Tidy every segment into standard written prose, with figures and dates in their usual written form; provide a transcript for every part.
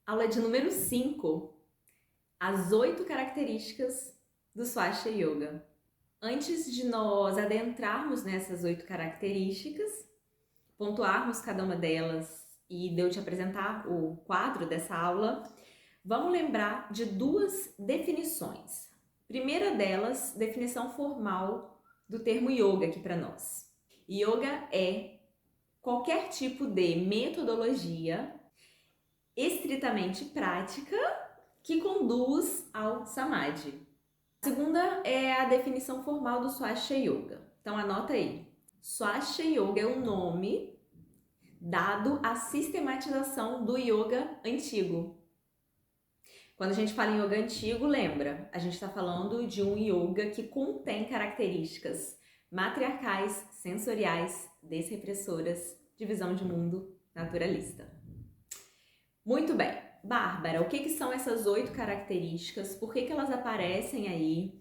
Aula de número 5, as 8 características do Swastika Yoga. Antes de nós adentrarmos nessas 8 características, pontuarmos cada uma delas e de eu te apresentar o quadro dessa aula, vamos lembrar de 2 definições. Primeira delas, definição formal do termo yoga aqui para nós. Yoga é qualquer tipo de metodologia estritamente prática que conduz ao Samadhi. A segunda é a definição formal do Swastika Yoga. Então anota aí. Swastika Yoga é o nome dado à sistematização do yoga antigo. Quando a gente fala em yoga antigo, lembra, a gente está falando de um yoga que contém características matriarcais, sensoriais, desrepressoras, de visão de mundo naturalista. Muito bem. Bárbara, o que são essas 8 características? Por que elas aparecem aí?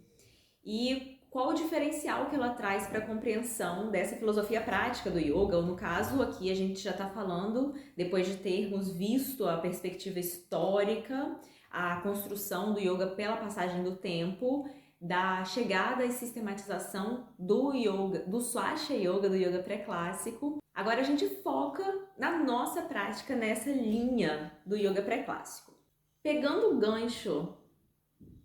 E qual o diferencial que ela traz para a compreensão dessa filosofia prática do yoga? Ou no caso, aqui a gente já está falando, depois de termos visto a perspectiva histórica, a construção do yoga pela passagem do tempo, da chegada e sistematização do yoga, do Swastika Yoga, do yoga pré-clássico. Agora a gente foca na nossa prática nessa linha do yoga pré-clássico. Pegando o gancho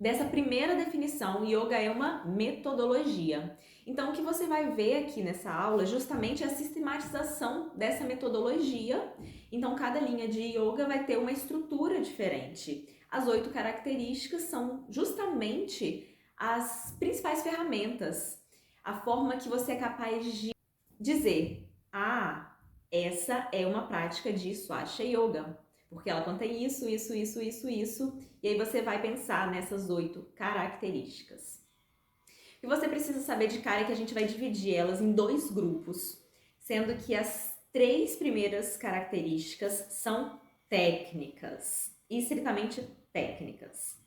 dessa primeira definição, yoga é uma metodologia. Então o que você vai ver aqui nessa aula justamente é a sistematização dessa metodologia. Então cada linha de yoga vai ter uma estrutura diferente. As 8 características são justamente as principais ferramentas, a forma que você é capaz de dizer: essa é uma prática de Swastika Yoga, porque ela contém isso, e aí você vai pensar nessas 8 características. O que você precisa saber de cara é que a gente vai dividir elas em 2 grupos, sendo que as 3 primeiras características são técnicas, estritamente técnicas.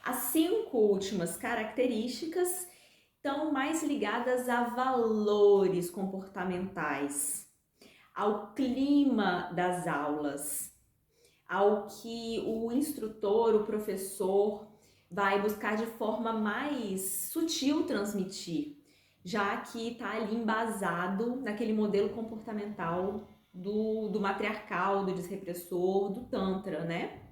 As 5 últimas características estão mais ligadas a valores comportamentais, ao clima das aulas, ao que o instrutor, o professor, vai buscar de forma mais sutil transmitir, já que está ali embasado naquele modelo comportamental do matriarcal, do desrepressor, do Tantra, né?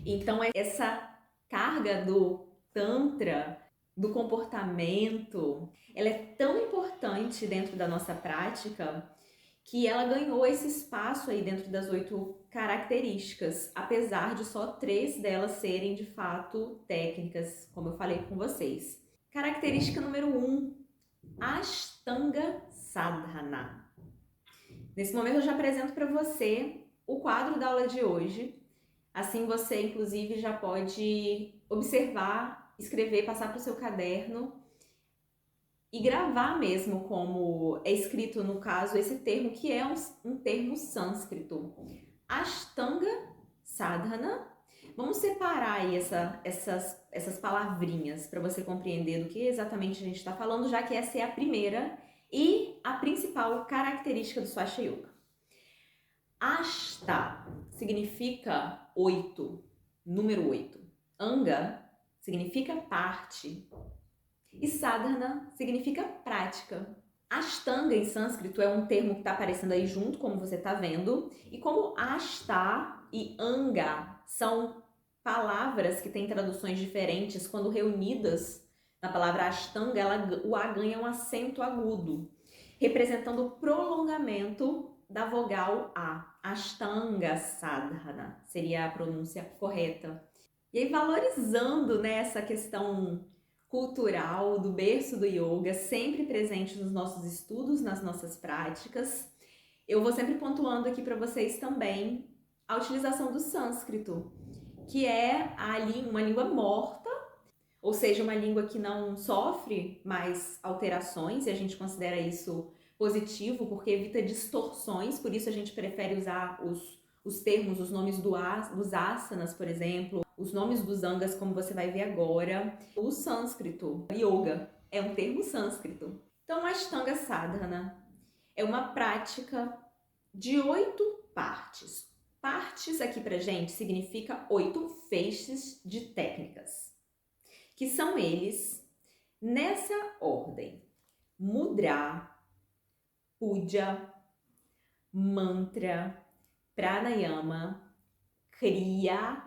Então, essa carga do Tantra, do comportamento, ela é tão importante dentro da nossa prática que ela ganhou esse espaço aí dentro das 8 características, apesar de só 3 delas serem de fato técnicas, como eu falei com vocês. Característica número 1, Ashtanga Sadhana. Nesse momento eu já apresento para você o quadro da aula de hoje, assim você inclusive já pode observar, escrever, passar para o seu caderno e gravar mesmo como é escrito no caso esse termo, que é um termo sânscrito. Ashtanga Sadhana. Vamos separar aí essas palavrinhas para você compreender do que exatamente a gente está falando, já que essa é a primeira e a principal característica do Swastika Yoga. Ashta significa 8, número 8. Anga significa parte. E sadhana significa prática. Ashtanga em sânscrito é um termo que está aparecendo aí junto, como você está vendo. E como ashta e anga são palavras que têm traduções diferentes, quando reunidas na palavra ashtanga, o A ganha um acento agudo, representando o prolongamento da vogal A. Ashtanga sadhana seria a pronúncia correta. E aí, valorizando, né, essa questão cultural do berço do yoga, sempre presente nos nossos estudos, nas nossas práticas, eu vou sempre pontuando aqui para vocês também a utilização do sânscrito, que é uma língua morta, ou seja, uma língua que não sofre mais alterações, e a gente considera isso positivo porque evita distorções, por isso a gente prefere usar os termos, os nomes dos asanas, por exemplo, os nomes dos angas, como você vai ver agora. O sânscrito, yoga, é um termo sânscrito. Então, a Ashtanga Sadhana é uma prática de 8 partes. Partes aqui pra gente significa 8 feixes de técnicas, que são eles nessa ordem: Mudra, Puja, Mantra, Pranayama, Kriya,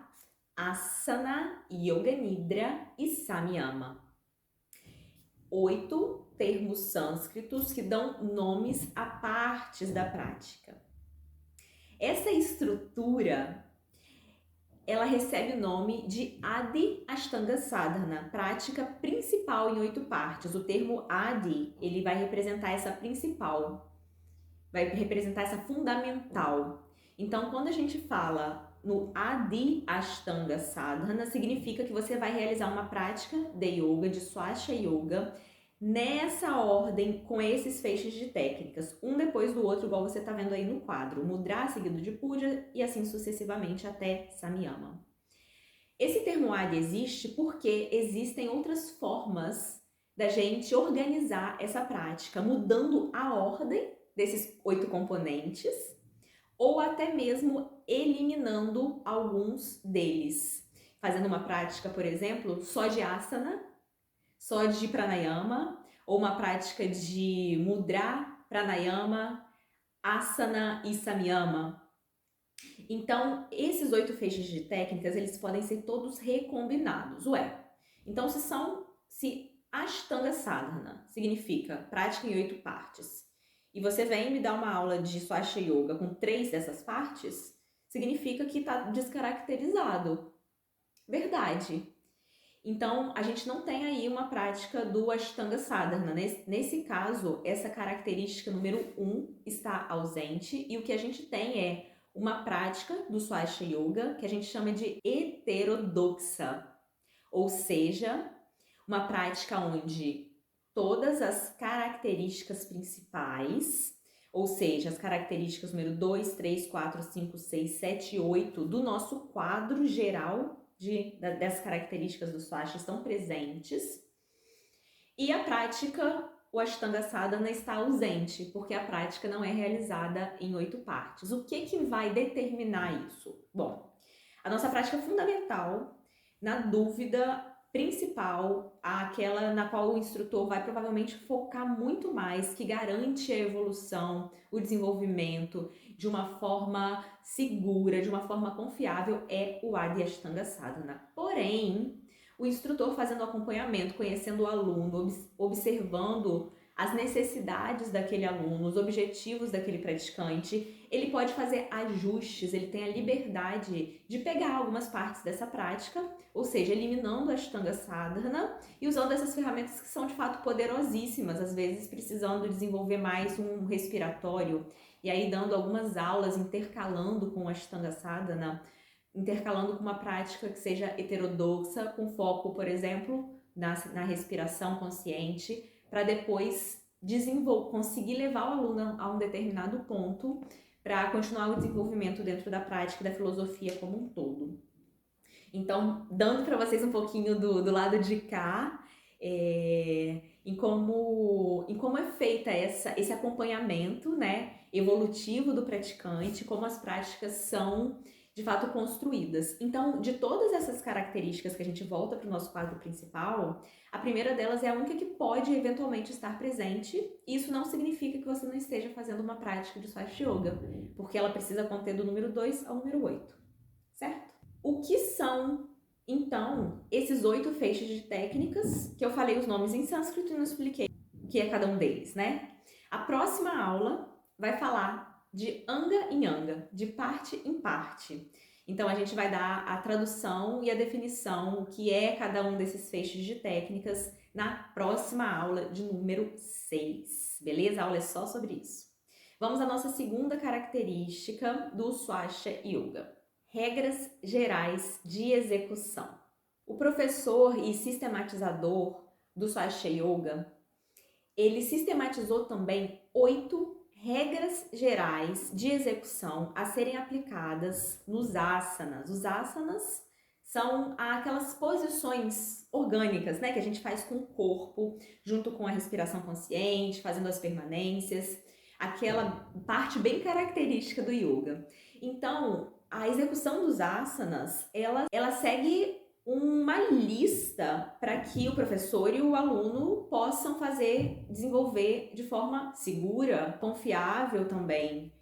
Asana, Yoga Nidra e Samyama. 8 termos sânscritos que dão nomes a partes da prática. Essa estrutura, ela recebe o nome de Adi Ashtanga Sadhana, prática principal em 8 partes. O termo Adi, ele vai representar essa principal, vai representar essa fundamental. Então, quando a gente fala no Adi Ashtanga Sadhana, significa que você vai realizar uma prática de yoga, de Swastika Yoga, nessa ordem, com esses feixes de técnicas, um depois do outro, igual você está vendo aí no quadro. Mudra seguido de Puja e assim sucessivamente até Samyama. Esse termo Adi existe porque existem outras formas da gente organizar essa prática, mudando a ordem desses 8 componentes, ou até mesmo eliminando alguns deles. Fazendo uma prática, por exemplo, só de asana, só de pranayama, ou uma prática de mudra, pranayama, asana e samyama. Então, esses 8 feixes de técnicas, eles podem ser todos recombinados. Então se Ashtanga Sadhana significa prática em 8 partes, e você vem me dar uma aula de Swastika Yoga com 3 dessas partes, significa que está descaracterizado. Verdade. Então, a gente não tem aí uma prática do Ashtanga Sadhana. Nesse caso, essa característica número 1 está ausente, e o que a gente tem é uma prática do Swastika Yoga que a gente chama de heterodoxa, ou seja, uma prática onde todas as características principais, ou seja, as características número 2, 3, 4, 5, 6, 7 e 8 do nosso quadro geral dessas características do Swastika estão presentes, e a prática, o Ashtanga Sadhana, está ausente, porque a prática não é realizada em 8 partes. O que vai determinar isso? Bom, a nossa prática fundamental, na dúvida principal, aquela na qual o instrutor vai provavelmente focar muito mais, que garante a evolução, o desenvolvimento de uma forma segura, de uma forma confiável, é o Adi Ashtanga Sadhana. Porém, o instrutor fazendo acompanhamento, conhecendo o aluno, observando as necessidades daquele aluno, os objetivos daquele praticante, ele pode fazer ajustes, ele tem a liberdade de pegar algumas partes dessa prática, ou seja, eliminando a Ashtanga Sadhana e usando essas ferramentas que são de fato poderosíssimas, às vezes precisando desenvolver mais um respiratório, e aí dando algumas aulas intercalando com a Ashtanga Sadhana, intercalando com uma prática que seja heterodoxa, com foco, por exemplo, na respiração consciente, para depois conseguir levar o aluno a um determinado ponto para continuar o desenvolvimento dentro da prática da filosofia como um todo. Então, dando para vocês um pouquinho do lado de cá, em como é feita esse acompanhamento, né, evolutivo do praticante, como as práticas são de fato construídas. Então, de todas essas características que a gente volta para o nosso quadro principal, a primeira delas é a única que pode eventualmente estar presente, e isso não significa que você não esteja fazendo uma prática de Swastika Yoga, porque ela precisa conter do número 2 ao número 8, certo? O que são, então, esses 8 feixes de técnicas, que eu falei os nomes em sânscrito e não expliquei o que é cada um deles, né? A próxima aula vai falar de anga em anga, de parte em parte. Então, a gente vai dar a tradução e a definição, o que é cada um desses feixes de técnicas, na próxima aula de número 6, beleza? A aula é só sobre isso. Vamos à nossa segunda característica do Swastika Yoga: regras gerais de execução. O professor e sistematizador do Swastika Yoga, ele sistematizou também 8 regras gerais de execução a serem aplicadas nos asanas. Os asanas são aquelas posições orgânicas, né, que a gente faz com o corpo, junto com a respiração consciente, fazendo as permanências, aquela parte bem característica do yoga. Então, A execução dos asanas, ela segue uma lista para que o professor e o aluno possam desenvolver de forma segura, confiável também,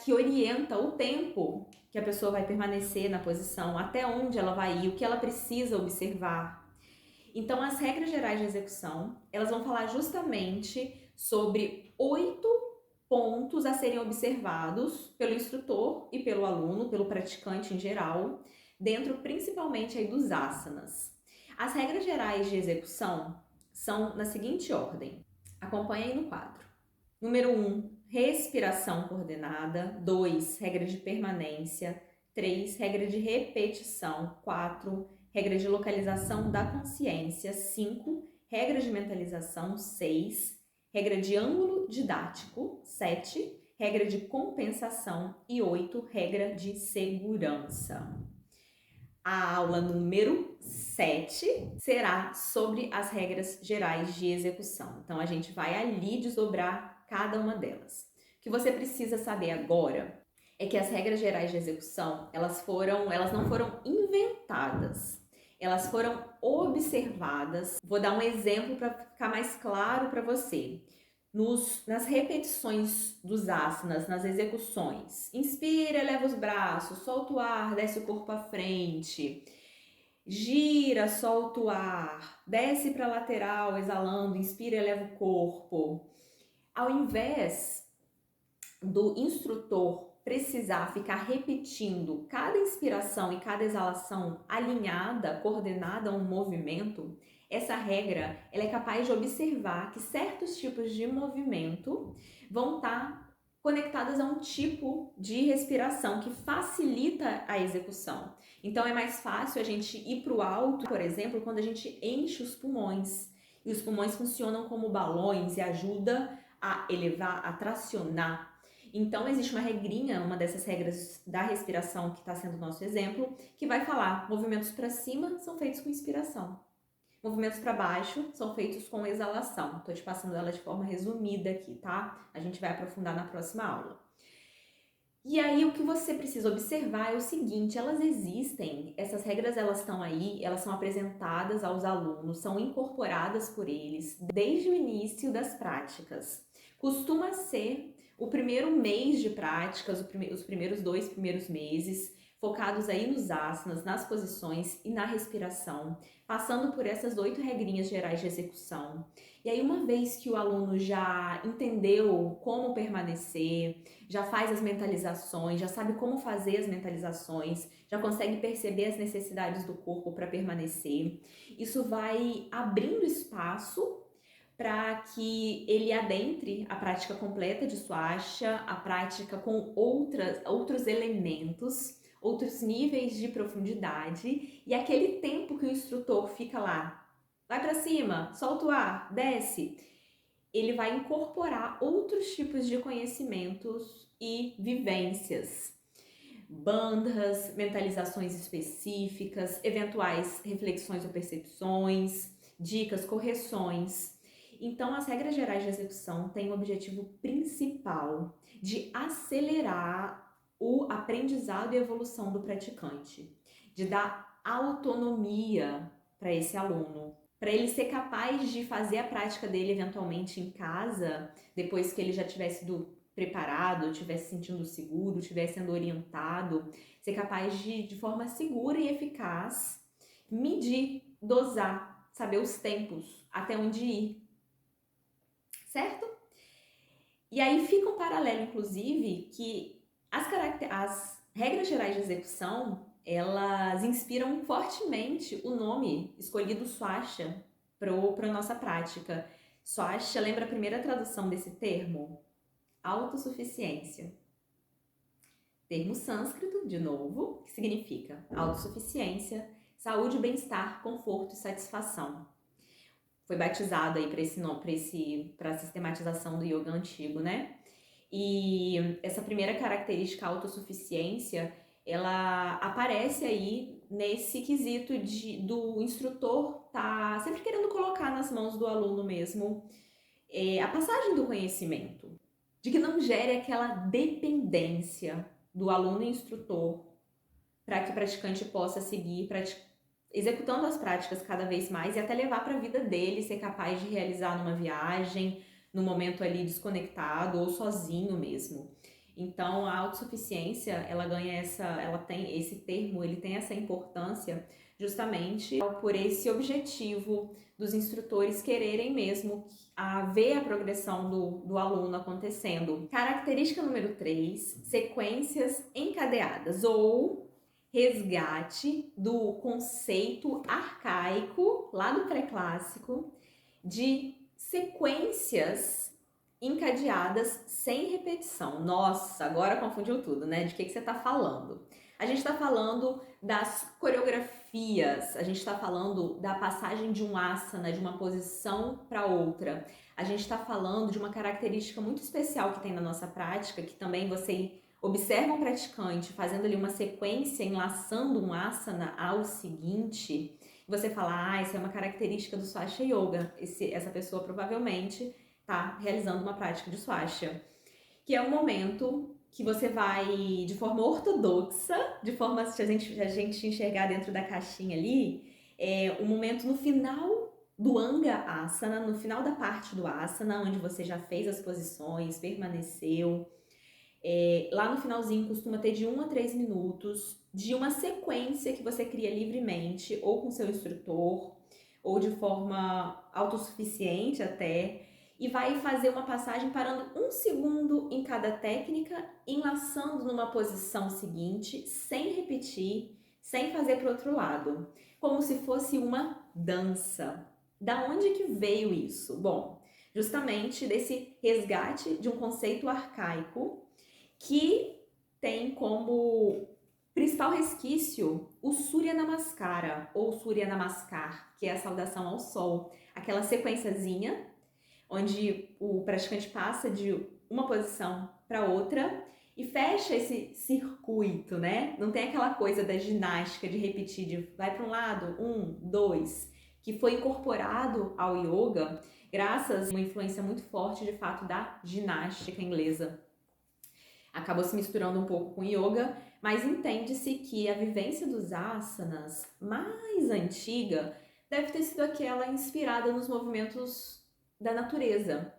que orienta o tempo que a pessoa vai permanecer na posição, até onde ela vai ir, o que ela precisa observar. Então, as regras gerais de execução, elas vão falar justamente sobre 8 pontos a serem observados pelo instrutor e pelo aluno, pelo praticante em geral, dentro principalmente aí dos asanas. As regras gerais de execução são na seguinte ordem. Acompanhe aí no quadro. Número 1, respiração coordenada. 2, regra de permanência. 3, regra de repetição. 4, regra de localização da consciência. 5, regra de mentalização. 6, regra de ângulo didático. 7, regra de compensação. E 8, regra de segurança. A aula número 7 será sobre as regras gerais de execução. Então, a gente vai ali desdobrar cada uma delas. O que você precisa saber agora é que as regras gerais de execução, elas não foram inventadas. Elas foram observadas. Vou dar um exemplo para ficar mais claro para você. Nas repetições dos asanas, nas execuções, inspira, eleva os braços, solta o ar, desce o corpo para frente, gira, solta o ar, desce para a lateral, exalando, inspira, eleva o corpo. Ao invés do instrutor precisar ficar repetindo cada inspiração e cada exalação alinhada, coordenada a um movimento, essa regra ela é capaz de observar que certos tipos de movimento vão estar conectadas a um tipo de respiração que facilita a execução. Então é mais fácil a gente ir para o alto, por exemplo, quando a gente enche os pulmões. E os pulmões funcionam como balões e ajuda a elevar, a tracionar. Então, existe uma regrinha, uma dessas regras da respiração que está sendo o nosso exemplo, que vai falar: movimentos para cima são feitos com inspiração. Movimentos para baixo são feitos com exalação. Estou te passando ela de forma resumida aqui, tá? A gente vai aprofundar na próxima aula. E aí, o que você precisa observar é o seguinte: elas existem, essas regras elas estão aí, elas são apresentadas aos alunos, são incorporadas por eles desde o início das práticas. Costuma ser o primeiro mês de práticas, os primeiros 2 primeiros meses, focados aí nos asanas, nas posições e na respiração, passando por essas 8 regrinhas gerais de execução. E aí, uma vez que o aluno já entendeu como permanecer, já faz as mentalizações, já sabe como fazer as mentalizações, já consegue perceber as necessidades do corpo para permanecer, isso vai abrindo espaço para que ele adentre a prática completa de Swastika, a prática com outros elementos, outros níveis de profundidade, e aquele tempo que o instrutor fica lá, vai para cima, solta o ar, desce, ele vai incorporar outros tipos de conhecimentos e vivências, bandhas, mentalizações específicas, eventuais reflexões ou percepções, dicas, correções. Então, as regras gerais de execução têm o objetivo principal de acelerar o aprendizado e evolução do praticante, de dar autonomia para esse aluno, para ele ser capaz de fazer a prática dele eventualmente em casa, depois que ele já tivesse preparado, estivesse sentindo seguro, estivesse sendo orientado, ser capaz de forma segura e eficaz, medir, dosar, saber os tempos, até onde ir. Certo? E aí fica um paralelo, inclusive, que as regras gerais de execução, elas inspiram fortemente o nome escolhido Swastika para a nossa prática. Swastika, lembra a primeira tradução desse termo? Autossuficiência. Termo sânscrito, de novo, que significa autossuficiência, saúde, bem-estar, conforto e satisfação. Foi batizado aí para a sistematização do yoga antigo, né? E essa primeira característica, autossuficiência, ela aparece aí nesse quesito do instrutor tá sempre querendo colocar nas mãos do aluno mesmo a passagem do conhecimento, de que não gere aquela dependência do aluno e instrutor para que o praticante possa seguir executando as práticas cada vez mais e até levar para a vida dele, ser capaz de realizar numa viagem, no momento ali desconectado ou sozinho mesmo. Então, a autossuficiência, ela tem esse termo, ele tem essa importância justamente por esse objetivo dos instrutores quererem mesmo ver a progressão do aluno acontecendo. Característica número 3, sequências encadeadas ou resgate do conceito arcaico, lá do pré-clássico, de sequências encadeadas sem repetição. Nossa, agora confundiu tudo, né? De que você está falando? A gente está falando das coreografias, a gente está falando da passagem de um asana, de uma posição para outra. A gente está falando de uma característica muito especial que tem na nossa prática, que também você observa um praticante fazendo ali uma sequência, enlaçando um asana ao seguinte, você fala, isso é uma característica do Swastika Yoga. Essa pessoa provavelmente está realizando uma prática de Swastika, que é um momento que você vai, de forma ortodoxa, de forma a gente enxergar dentro da caixinha ali, um momento no final do Anga Asana, no final da parte do Asana, onde você já fez as posições, permaneceu. Lá no finalzinho costuma ter de 1 a 3 minutos de uma sequência que você cria livremente, ou com seu instrutor, ou de forma autossuficiente até, e vai fazer uma passagem parando 1 segundo em cada técnica, enlaçando numa posição seguinte, sem repetir, sem fazer para o outro lado, como se fosse uma dança. Da onde que veio isso? Bom, justamente desse resgate de um conceito arcaico que tem como principal resquício o Surya Namaskara, ou Surya Namaskar, que é a saudação ao sol. Aquela sequenciazinha, onde o praticante passa de uma posição para outra e fecha esse circuito, né? Não tem aquela coisa da ginástica de repetir, de vai para um lado, 1, 2, que foi incorporado ao yoga graças a uma influência muito forte, de fato, da ginástica inglesa. Acabou se misturando um pouco com yoga, mas entende-se que a vivência dos asanas mais antiga deve ter sido aquela inspirada nos movimentos da natureza,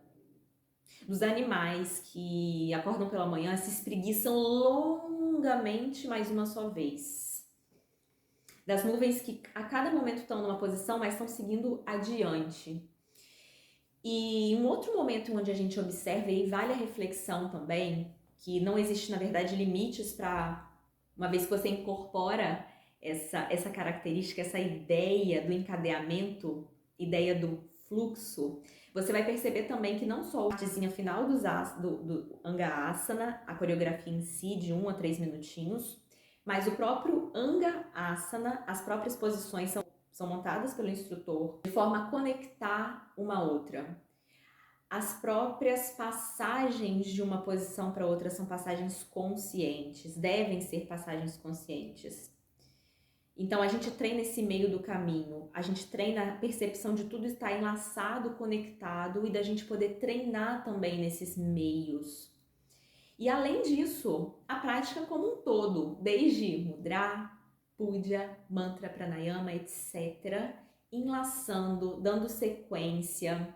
dos animais que acordam pela manhã, se espreguiçam longamente mais uma só vez, das nuvens que a cada momento estão numa posição, mas estão seguindo adiante. E um outro momento onde a gente observa, e vale a reflexão também, que não existe, na verdade, limites para, uma vez que você incorpora essa característica, essa ideia do encadeamento, ideia do fluxo, você vai perceber também que não só a partezinha final do Anga Asana, a coreografia em si, de 1 a 3 minutinhos, mas o próprio Anga Asana, as próprias posições são montadas pelo instrutor de forma a conectar uma outra. As próprias passagens de uma posição para outra são passagens conscientes, devem ser passagens conscientes. Então a gente treina esse meio do caminho, a gente treina a percepção de tudo estar enlaçado, conectado e da gente poder treinar também nesses meios. E além disso, a prática como um todo, desde mudra, puja, mantra, pranayama, etc., enlaçando, dando sequência.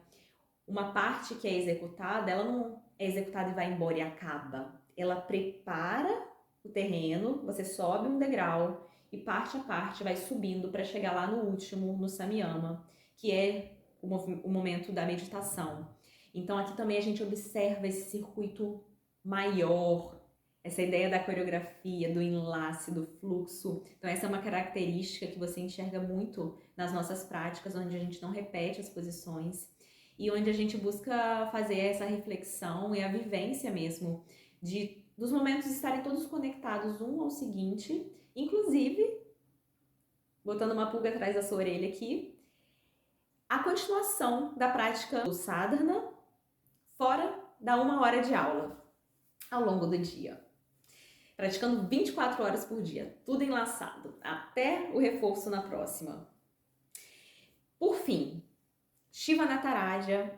Uma parte que é executada, ela não é executada e vai embora e acaba. Ela prepara o terreno, você sobe um degrau e parte a parte vai subindo para chegar lá no último, no samyama, que é o momento da meditação. Então aqui também a gente observa esse circuito maior, essa ideia da coreografia, do enlace, do fluxo. Então essa é uma característica que você enxerga muito nas nossas práticas, onde a gente não repete as posições e onde a gente busca fazer essa reflexão e a vivência mesmo dos momentos estarem todos conectados um ao seguinte, inclusive, botando uma pulga atrás da sua orelha aqui, a continuação da prática do sadhana fora da 1 hora de aula, ao longo do dia. Praticando 24 horas por dia, tudo enlaçado, até o reforço na próxima. Por fim, Shiva Nataraja,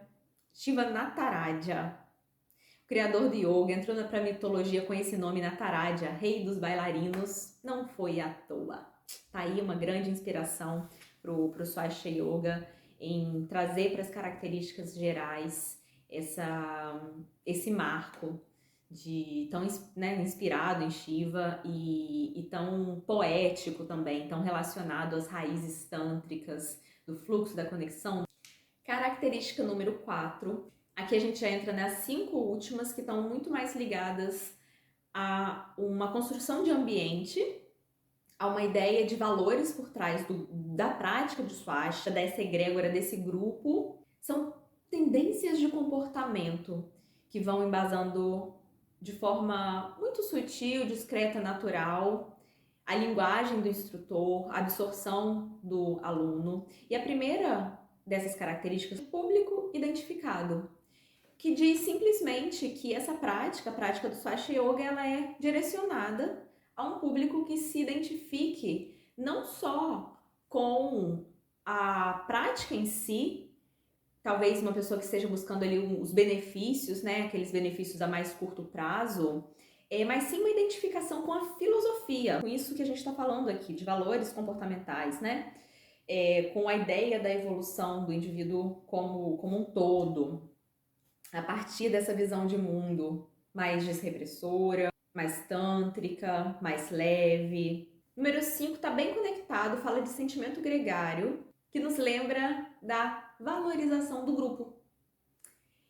O criador do yoga entrou para a mitologia com esse nome Nataraja, rei dos bailarinos, não foi à toa. Tá aí uma grande inspiração pro Swastika Yoga em trazer para as características gerais esse marco de tão, né, inspirado em Shiva e tão poético também, tão relacionado às raízes tântricas, do fluxo da conexão. Característica número 4, aqui a gente já entra nas 5 últimas que estão muito mais ligadas a uma construção de ambiente, a uma ideia de valores por trás da prática de swastika, dessa egrégora, desse grupo. São tendências de comportamento que vão embasando de forma muito sutil, discreta, natural, a linguagem do instrutor, a absorção do aluno. E a primeira dessas características, o público identificado, que diz simplesmente que essa prática, a prática do Swastika Yoga, ela é direcionada a um público que se identifique não só com a prática em si, talvez uma pessoa que esteja buscando ali os benefícios, né, aqueles benefícios a mais curto prazo, mas sim uma identificação com a filosofia, com isso que a gente está falando aqui, de valores comportamentais, né? Com a ideia da evolução do indivíduo como um todo, a partir dessa visão de mundo mais desrepressora, mais tântrica, mais leve. Número 5 está bem conectado, fala de sentimento gregário, que nos lembra da valorização do grupo.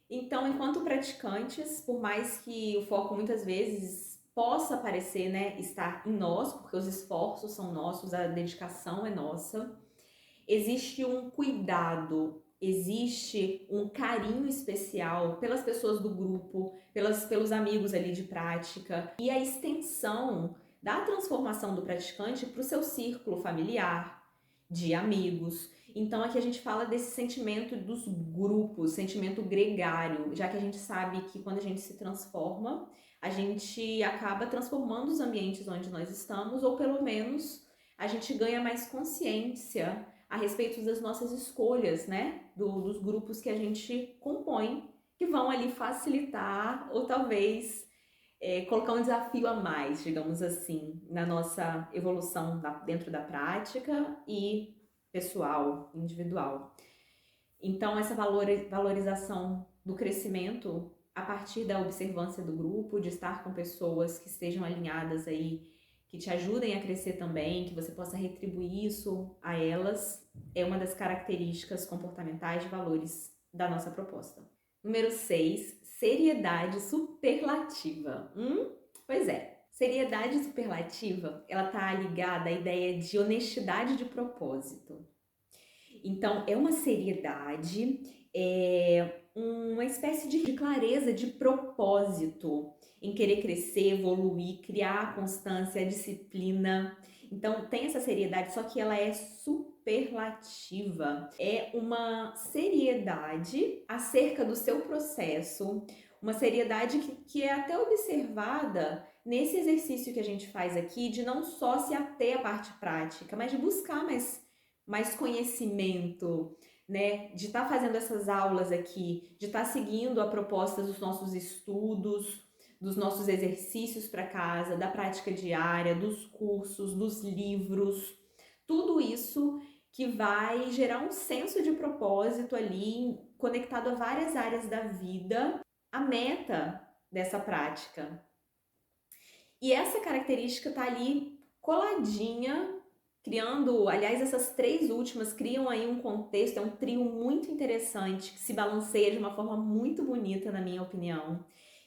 Então, enquanto praticantes, por mais que o foco muitas vezes possa parecer, né, estar em nós, porque os esforços são nossos, a dedicação é nossa, existe um cuidado, existe um carinho especial pelas pessoas do grupo, pelos amigos ali de prática e a extensão da transformação do praticante para o seu círculo familiar, de amigos. Então aqui a gente fala desse sentimento dos grupos, sentimento gregário, já que a gente sabe que quando a gente se transforma, a gente acaba transformando os ambientes onde nós estamos, ou pelo menos a gente ganha mais consciência a respeito das nossas escolhas, né? Dos grupos que a gente compõe, que vão ali facilitar ou talvez colocar um desafio a mais, digamos assim, na nossa evolução dentro da prática e pessoal, individual. Então, essa valorização do crescimento a partir da observância do grupo, de estar com pessoas que estejam alinhadas aí, que te ajudem a crescer também, que você possa retribuir isso a elas, é uma das características comportamentais de valores da nossa proposta. Número 6, seriedade superlativa. Pois é, seriedade superlativa, ela tá ligada à ideia de honestidade de propósito. Então, é uma seriedade, uma espécie de clareza de propósito em querer crescer, evoluir, criar a constância, a disciplina. Então, tem essa seriedade, só que ela é superlativa. É uma seriedade acerca do seu processo, uma seriedade que é até observada nesse exercício que a gente faz aqui, de não só se ater à parte prática, mas de buscar mais conhecimento, né? De estar fazendo essas aulas aqui, de estar seguindo a proposta dos nossos estudos, dos nossos exercícios para casa, da prática diária, dos cursos, dos livros, tudo isso que vai gerar um senso de propósito ali, conectado a várias áreas da vida, a meta dessa prática. E essa característica está ali coladinha, criando, aliás, essas 3 últimas criam aí um contexto, é um trio muito interessante, que se balanceia de uma forma muito bonita, na minha opinião.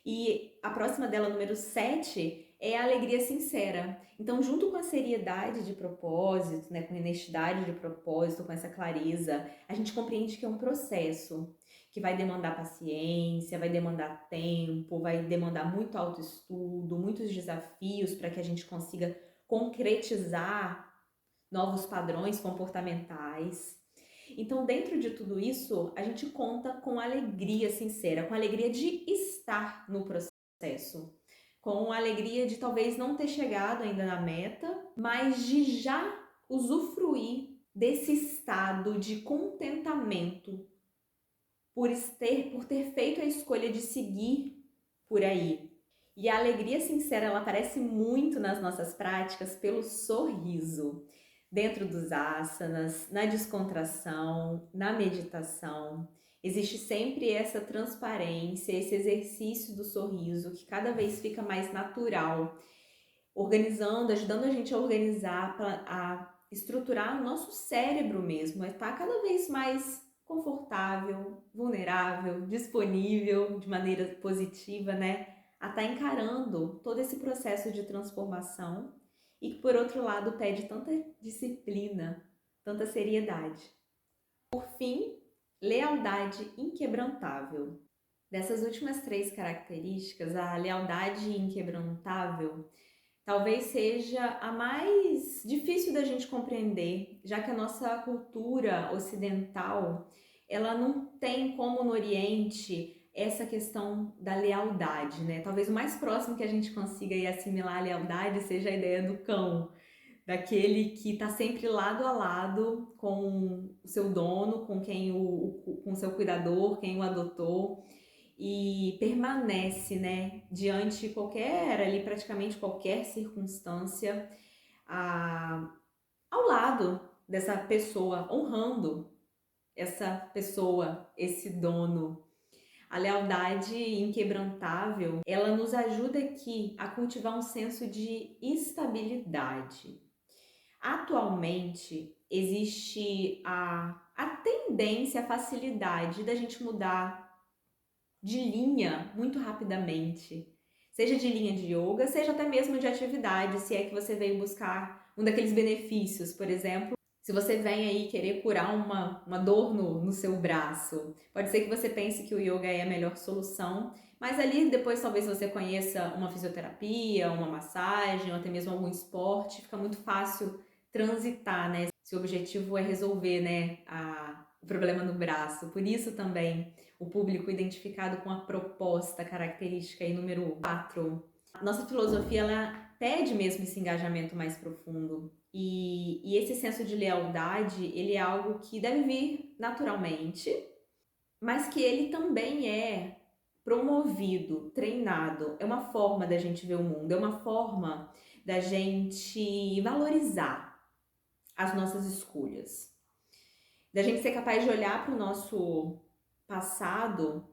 E a próxima dela, número 7, é a alegria sincera. Então, junto com a seriedade de propósito, né, com a honestidade de propósito, com essa clareza, a gente compreende que é um processo que vai demandar paciência, vai demandar tempo, vai demandar muito autoestudo, muitos desafios para que a gente consiga concretizar novos padrões comportamentais. Então, dentro de tudo isso, a gente conta com alegria sincera, com alegria de estar no processo, com alegria de talvez não ter chegado ainda na meta, mas de já usufruir desse estado de contentamento por ter feito a escolha de seguir por aí. E a alegria sincera, ela aparece muito nas nossas práticas pelo sorriso. Dentro dos asanas, na descontração, na meditação, existe sempre essa transparência, esse exercício do sorriso que cada vez fica mais natural, organizando, ajudando a gente a organizar, a estruturar o nosso cérebro mesmo, a estar cada vez mais confortável, vulnerável, disponível de maneira positiva, né? A estar encarando todo esse processo de transformação e que, por outro lado, pede tanta disciplina, tanta seriedade. Por fim, lealdade inquebrantável. Dessas últimas 3 características, a lealdade inquebrantável talvez seja a mais difícil da gente compreender, já que a nossa cultura ocidental, ela não tem como no Oriente essa questão da lealdade, né? Talvez o mais próximo que a gente consiga aí assimilar a lealdade seja a ideia do cão, daquele que está sempre lado a lado com o seu dono, com quem com o seu cuidador, quem o adotou, e permanece, né, diante de qualquer, ali praticamente qualquer circunstância, ao lado dessa pessoa, honrando essa pessoa, esse dono. A lealdade inquebrantável, ela nos ajuda aqui a cultivar um senso de estabilidade. Atualmente, existe a tendência, a facilidade da gente mudar de linha muito rapidamente. Seja de linha de yoga, seja até mesmo de atividade, se é que você veio buscar um daqueles benefícios, por exemplo, se você vem aí querer curar uma dor no seu braço, pode ser que você pense que o yoga é a melhor solução, mas ali depois talvez você conheça uma fisioterapia, uma massagem, ou até mesmo algum esporte, fica muito fácil transitar, né? Se o objetivo é resolver, né, o problema no braço. Por isso também o público identificado com a proposta característica aí número 4. Nossa filosofia, ela pede mesmo esse engajamento mais profundo. E esse senso de lealdade, ele é algo que deve vir naturalmente, mas que ele também é promovido, treinado. É uma forma da gente ver o mundo, é uma forma da gente valorizar as nossas escolhas. Da gente ser capaz de olhar para o nosso passado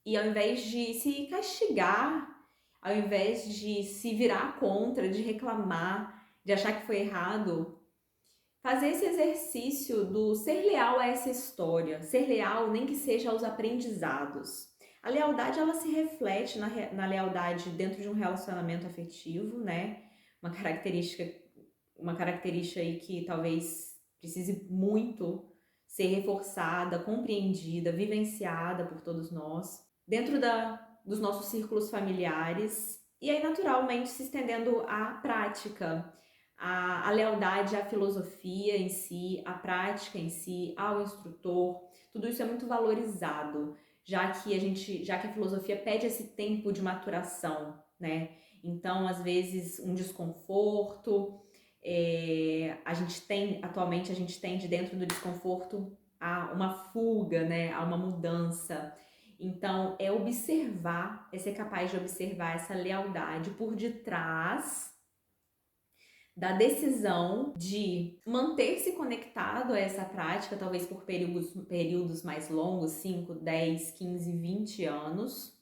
e ao invés de se castigar, ao invés de se virar contra, de reclamar, de achar que foi errado, fazer esse exercício do ser leal a essa história, ser leal nem que seja aos aprendizados. A lealdade, ela se reflete na lealdade dentro de um relacionamento afetivo, né? Uma característica aí que talvez precise muito ser reforçada, compreendida, vivenciada por todos nós, dentro dos nossos círculos familiares, e aí naturalmente se estendendo à prática, a lealdade à filosofia em si, à prática em si, ao instrutor, tudo isso é muito valorizado, já que a filosofia pede esse tempo de maturação, né? Então, às vezes, um desconforto, atualmente a gente tende dentro do desconforto a uma fuga, né, a uma mudança. Então, é ser capaz de observar essa lealdade por detrás da decisão de manter-se conectado a essa prática, talvez por períodos mais longos, 5, 10, 15, 20 anos,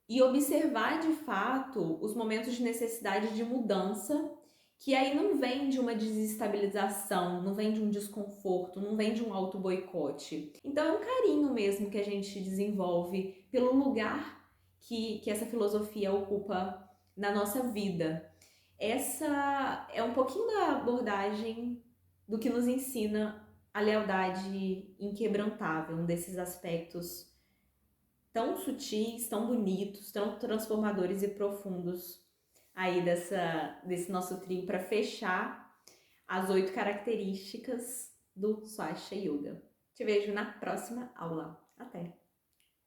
e observar de fato os momentos de necessidade de mudança, que aí não vem de uma desestabilização, não vem de um desconforto, não vem de um auto-boicote. Então é um carinho mesmo que a gente desenvolve pelo lugar que essa filosofia ocupa na nossa vida. Essa é um pouquinho da abordagem do que nos ensina a lealdade inquebrantável, um desses aspectos tão sutis, tão bonitos, tão transformadores e profundos aí desse nosso trio para fechar as 8 características do Swastika Yoga. Te vejo na próxima aula. Até!